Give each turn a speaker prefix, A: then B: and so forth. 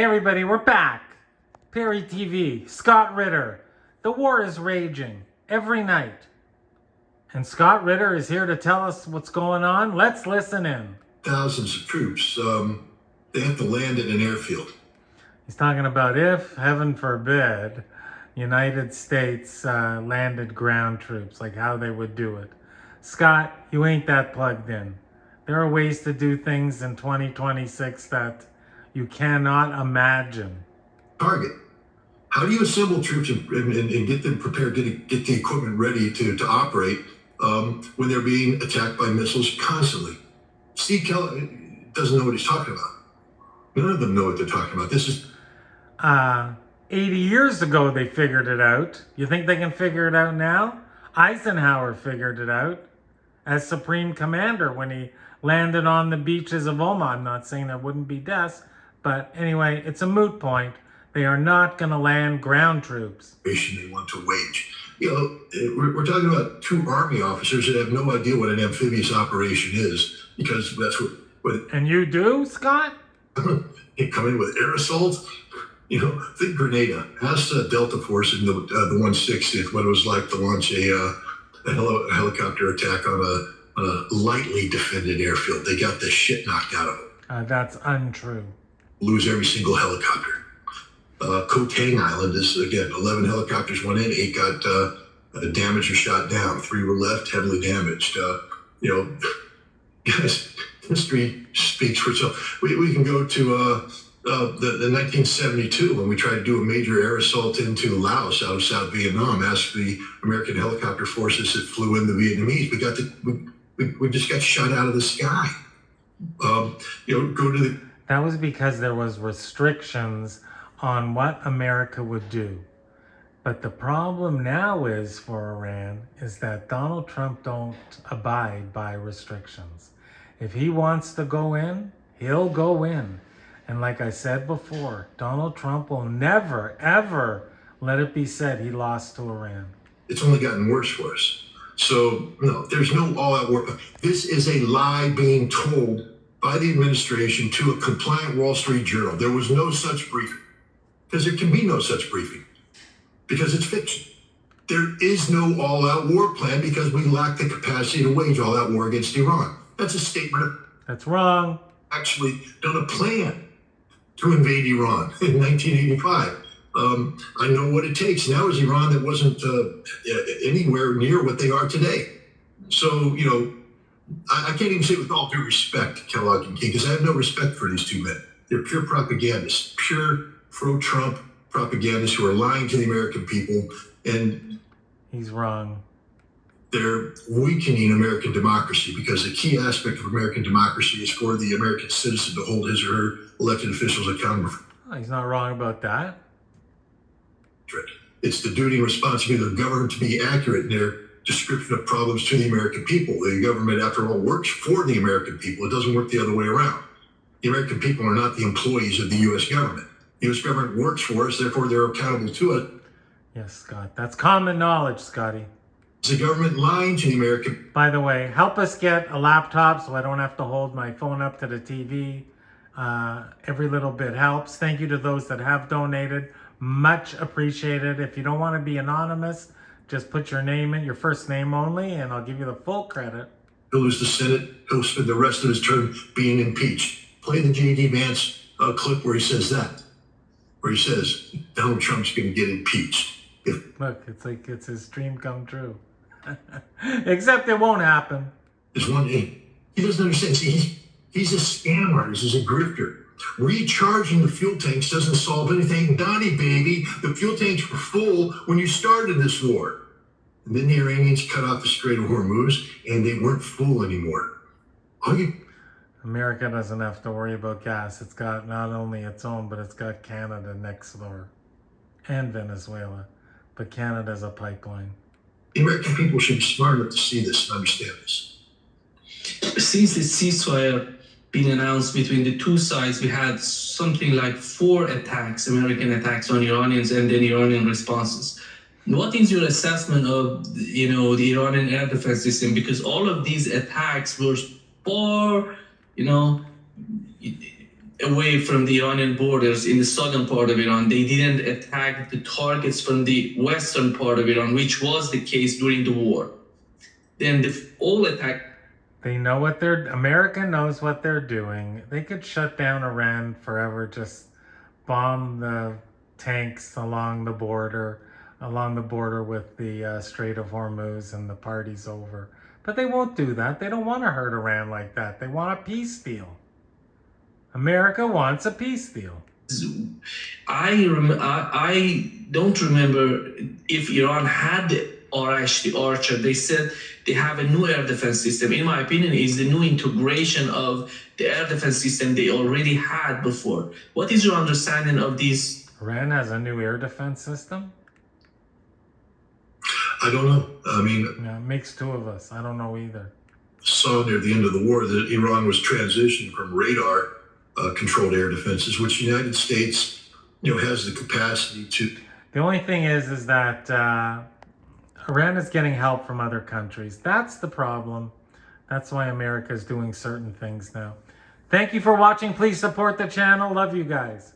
A: Hey everybody, we're back. Perry TV, Scott Ritter. The war is raging every night. And Scott Ritter is here to tell us what's going on. Let's listen in.
B: Thousands of troops, they have to land at an airfield.
A: He's talking about if, heaven forbid, United States landed ground troops, like how they would do it. Scott, you ain't that plugged in. There are ways to do things in 2026 that you cannot imagine.
B: Target. How do you assemble troops and get them prepared, get the equipment ready to operate when they're being attacked by missiles constantly? Steve Kelly doesn't know what he's talking about. None of them know what they're talking about. This is
A: 80 years ago they figured it out. You think they can figure it out now? Eisenhower figured it out as Supreme Commander when he landed on the beaches of Omaha. I'm not saying there wouldn't be deaths, but anyway, it's a moot point. They are not going to land ground troops.
B: They want to wage. You know, we're talking about two Army officers that have no idea what an amphibious operation is, because that's what
A: And you do, Scott?
B: they come in with air assault. You know, think Grenada. Ask Delta Force in the 160th what it was like to launch a helicopter attack on a lightly defended airfield. They got the shit knocked out of them.
A: That's untrue.
B: Lose every single helicopter. Koh Tang Island is, again, 11 helicopters went in, 8 got damaged or shot down, 3 were left heavily damaged. You know, guys, history speaks for itself. We can go to the 1972 when we tried to do a major air assault into Laos out of South Vietnam. Ask the American helicopter forces that flew in the Vietnamese. We just got shot out of the sky. You know, go to the...
A: That was because there was restrictions on what America would do. But the problem now is for Iran is that Donald Trump don't abide by restrictions. If he wants to go in, he'll go in. And like I said before, Donald Trump will never, ever let it be said he lost to Iran.
B: It's only gotten worse for us. So, no, there's no all-out war. This is a lie being told by the administration to a compliant Wall Street Journal. There was no such briefing, because there can be no such briefing, because it's fiction. There is no all-out war plan because we lack the capacity to wage all-out war against Iran. That's a statement of...
A: That's wrong.
B: Actually done a plan to invade Iran in 1985. I know what it takes. Now is Iran that wasn't anywhere near what they are today. So, you know, I can't even say with all due respect, Kellogg and King, because I have no respect for these two men. They're pure propagandists, pure pro-Trump propagandists who are lying to the American people, and
A: he's wrong.
B: They're weakening American democracy, because the key aspect of American democracy is for the American citizen to hold his or her elected officials accountable.
A: Oh, he's not wrong about that.
B: It's the duty and responsibility of the government to be accurate in their description of problems to the American people. The government, after all, works for the American people. It doesn't work the other way around. The American people are not the employees of the U.S. government. The U.S. government works for us, therefore they're accountable to it.
A: Yes, Scott. That's common knowledge, Scotty.
B: Is the government lying to the American...
A: By the way, help us get a laptop so I don't have to hold my phone up to the TV. Every little bit helps. Thank you to those that have donated. Much appreciated. If you don't want to be anonymous, just put your name in, your first name only, and I'll give you the full credit.
B: He'll lose the Senate. He'll spend the rest of his term being impeached. Play the J.D. Vance clip where he says that. Where he says Donald Trump's going to get impeached.
A: Look, it's like it's his dream come true. Except it won't happen.
B: There's one thing. He doesn't understand. See, he's a scam artist. He's a grifter. Recharging the fuel tanks doesn't solve anything. Donnie, baby, the fuel tanks were full when you started this war. And then the Iranians cut off the Strait of Hormuz, and they weren't full anymore.
A: America doesn't have to worry about gas. It's got not only its own, but it's got Canada next door. And Venezuela. But Canada's a pipeline.
B: The American people should be smart enough to see this and understand this.
C: Since the ceasefire been announced between the two sides, we had something like 4 attacks, American attacks on Iranians, and then Iranian responses. What is your assessment of, the Iranian air defense system? Because all of these attacks were far, away from the Iranian borders in the southern part of Iran. They didn't attack the targets from the western part of Iran, which was the case during the war. Then the all attack.
A: They know America knows what they're doing. They could shut down Iran forever, just bomb the tanks along the border with the Strait of Hormuz, and the party's over. But they won't do that. They don't want to hurt Iran like that. They want a peace deal. America wants a peace deal.
C: I don't remember if Iran had the Archer. They said they have a new air defense system. In my opinion, is the new integration of the air defense system they already had before. What is your understanding of these?
A: Iran has a new air defense system?
B: I don't know. I mean,
A: yeah, it makes two of us. I don't know either.
B: Saw near the end of the war that Iran was transitioning from radar controlled air defenses, which the United States, has the capacity to.
A: The only thing is that Iran is getting help from other countries. That's the problem. That's why America is doing certain things now. Thank you for watching. Please support the channel. Love you guys.